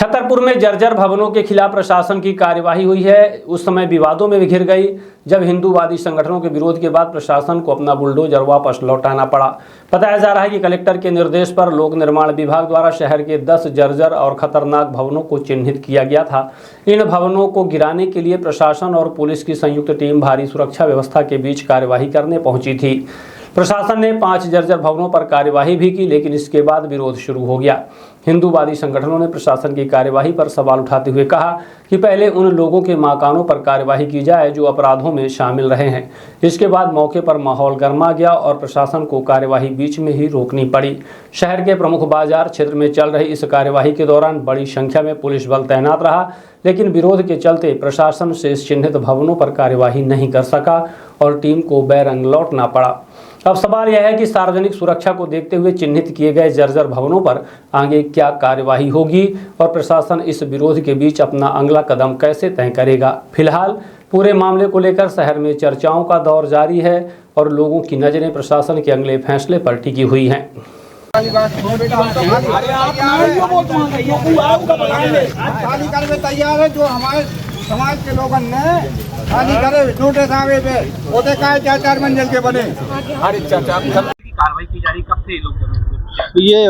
छतरपुर में जर्जर भवनों के खिलाफ प्रशासन की कार्यवाही हुई है। उस समय विवादों में घिर गई जब हिंदूवादी संगठनों के विरोध के बाद प्रशासन को अपना बुलडोजर वापस लौटाना पड़ा। बताया जा रहा है कि कलेक्टर के निर्देश पर लोक निर्माण विभाग द्वारा शहर के 10 जर्जर और खतरनाक भवनों को चिन्हित किया गया था। इन भवनों को गिराने के लिए प्रशासन और पुलिस की संयुक्त टीम भारी सुरक्षा व्यवस्था के बीच कार्यवाही करने पहुंची थी। प्रशासन ने 5 जर्जर भवनों पर कार्यवाही भी की, लेकिन इसके बाद विरोध शुरू हो गया। हिंदूवादी संगठनों ने प्रशासन की कार्यवाही पर सवाल उठाते हुए कहा कि पहले उन लोगों के मकानों पर कार्यवाही की जाए जो अपराधों में शामिल रहे हैं। इसके बाद मौके पर माहौल गर्मा गया और प्रशासन को कार्यवाही बीच में ही रोकनी पड़ी। शहर के प्रमुख बाजार क्षेत्र में चल रही इस कार्यवाही के दौरान बड़ी संख्या में पुलिस बल तैनात रहा, लेकिन विरोध के चलते प्रशासन से चिन्हित भवनों पर कार्यवाही नहीं कर सका और टीम को बैरंग लौटना पड़ा। अब सवाल यह है कि सार्वजनिक सुरक्षा को देखते हुए चिन्हित किए गए जर्जर भवनों पर आगे क्या कार्यवाही होगी और प्रशासन इस विरोध के बीच अपना अगला कदम कैसे तय करेगा। फिलहाल पूरे मामले को लेकर शहर में चर्चाओं का दौर जारी है और लोगों की नज़रें प्रशासन के अगले फैसले पर टिकी हुई हैं। तैयार है जो हमारे समाज के लोगों ने खाली करे नोटिस आवे पे वो देखा है 4 मंजिल के बने। कार्रवाई की जा रही कब से लोग ये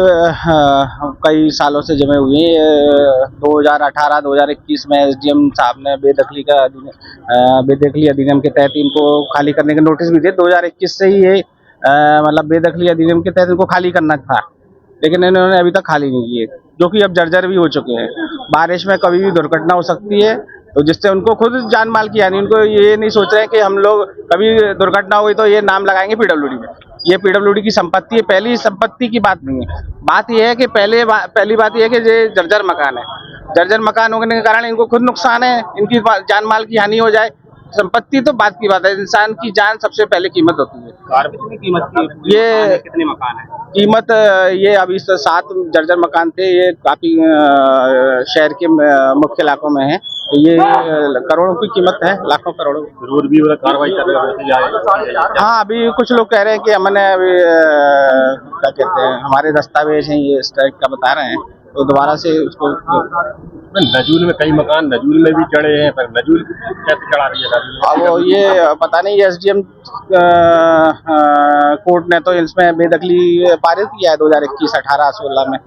कई सालों से जमे हुए हैं। 2018-2021 में एसडीएम साहब ने बेदखली अधिनियम के तहत इनको खाली करने के नोटिस भी दिए। 2021 से ही ये मतलब बेदखली अधिनियम के तहत इनको खाली करना था, लेकिन इन्होंने अभी तक खाली नहीं किए, जो कि अब जर्जर भी हो चुके हैं। बारिश में कभी भी दुर्घटना हो सकती है, तो जिससे उनको खुद जान माल की हानि। उनको ये नहीं सोच रहे हैं कि हम लोग कभी दुर्घटना हुई तो ये नाम लगाएंगे पीडब्ल्यूडी में। ये पीडब्ल्यूडी की संपत्ति है, पहली संपत्ति की बात नहीं है। बात यह है कि पहली बात यह है कि ये जर्जर मकान है। जर्जर मकान होने के कारण इनको खुद नुकसान है, इनकी जान माल की हानि हो जाए। संपत्ति तो बात की बात है, इंसान की जान सबसे पहले कीमत होती है। कितनी कीमत की ये कितने मकान है? कीमत ये अभी 7 जर्जर मकान थे। ये काफी शहर के मुख्य इलाकों में है, तो ये करोड़ों की कीमत है, लाखों करोड़ों। विरोध भी कार्रवाई कर रहे हैं। हाँ, अभी कुछ लोग कह रहे हैं कि हमने अभी क्या कहते हैं, हमारे दस्तावेज हैं ये इस टाइप का बता रहे हैं, तो दोबारा से उसको नजूल में कई मकान नजूल में भी चढ़े हैं, पर नजूल कैसे चढ़ा रही है? अब ये पता नहीं, एसडीएम कोर्ट ने तो इसमें बेदखली पारित किया है 2021, 18, 16 में।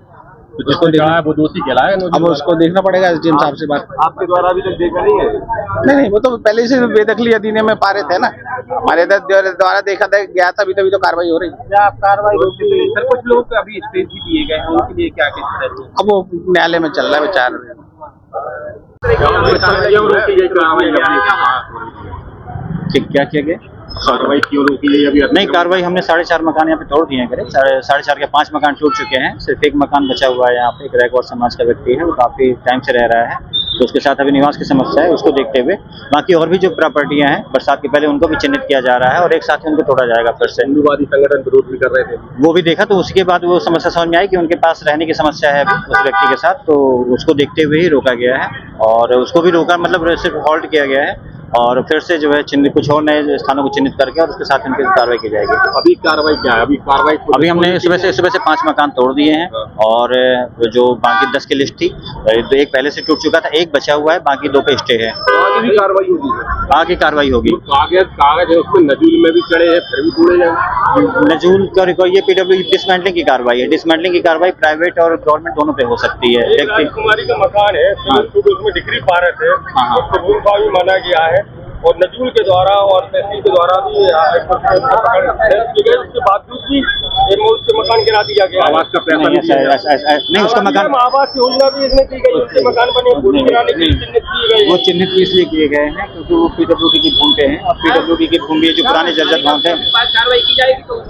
तो जिसको देखा है वो दोषी कहलाए। अब उसको देखना पड़ेगा एसडीएम साहब से बात। आपके द्वारा अभी तक देखा नहीं है? नहीं, वो तो पहले से बेदखली अधिनियम में पारित है ना। हमारे द्वारा देखा था गया था, अभी तो कार्रवाई हो रही है। क्या कार्रवाई होगी? सर, कुछ लोग अभी स्टेज भी दिए गए हैं, उनके लिए क्या कहते हैं? अब वो न्यायालय में चल रहा है विचार। क्या किया गया? कार्रवाई क्यों रोकी गई? अभी नहीं, कार्रवाई हमने 4.5 मकान यहाँ पे तोड़ दिए हैं। 4.5 के 5 मकान टूट चुके हैं। सिर्फ एक मकान बचा हुआ है यहाँ पे। एक रैकवार समाज का व्यक्ति है, वो काफी टाइम से रह रहा है, तो उसके साथ अभी निवास की समस्या है। उसको देखते हुए बाकी और भी जो प्रॉपर्टियां हैं बरसात के पहले उनको भी चिन्हित किया जा रहा है और एक साथ ही उनको तोड़ा जाएगा। फिर से हिंदूवादी संगठन विरोध भी कर रहे थे, वो भी देखा, तो उसके बाद वो समस्या समझ में आई कि उनके पास रहने की समस्या है अभी उस व्यक्ति के साथ, तो उसको देखते हुए ही रोका गया है। और उसको भी रोका मतलब सिर्फ हॉल्ट किया गया है और फिर से जो है चिन्हित कुछ और नए स्थानों को चिन्हित करके और उसके साथ इनकी कार्रवाई की जाएगी। अभी कार्रवाई क्या है? अभी हमने सुबह से 5 मकान तोड़ दिए हैं और जो बाकी 10 की लिस्ट थी, तो एक पहले से टूट चुका था, एक बचा हुआ है, बाकी 2 पे स्टे है। आगे भी कार्रवाई होगी? आगे कार्रवाई होगी। कागज है उसमें नजूल में भी चढ़े हैं, फिर भी तोड़े जाएंगे। नजूल का ये पीडब्ल्यूडी डिसमेंटलिंग की कार्रवाई है। डिसमेंटलिंग की कार्रवाई प्राइवेट और गवर्नमेंट दोनों पे हो सकती है। कुमारी का मकान है, उसमें डिग्री पारत है, उसको भूमि भी माना गया है और नजूल के द्वारा और तहसील के द्वारा भी उसके बावजूद भी उसके मकान गिरा दिया गया। आवास का पैसा नहीं, उसका मकान आवास योजना भी इसमें की गई, उसके मकान बने गिराने के लिए चिन्हित किए गए। वो चिन्हित इसलिए किए गए हैं क्योंकि वो पीडब्ल्यूडी की भूमि पे हैं और पीडब्ल्यूडी की भूमि जो पुराने जर्जर गांव थे। कार्रवाई की जाएगी तो